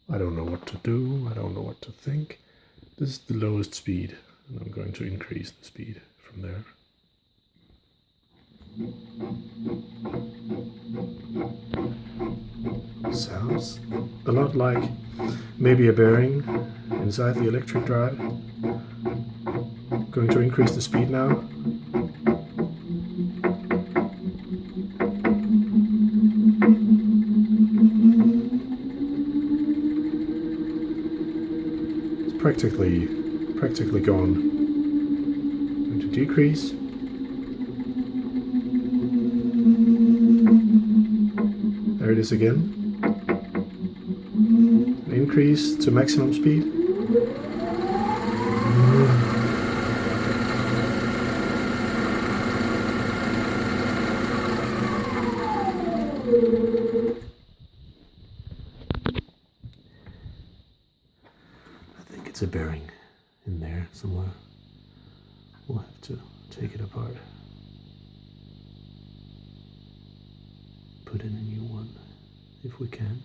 I don't know what to do, I don't know what to think. This is the lowest speed, and I'm going to increase the speed from there. Sounds a lot like maybe a bearing inside the electric drive. Going to increase the speed now. It's practically gone. Going to decrease. There it is again. Increase to maximum speed. I think it's a bearing in there somewhere. We'll have to take it apart. Put in a new one if we can.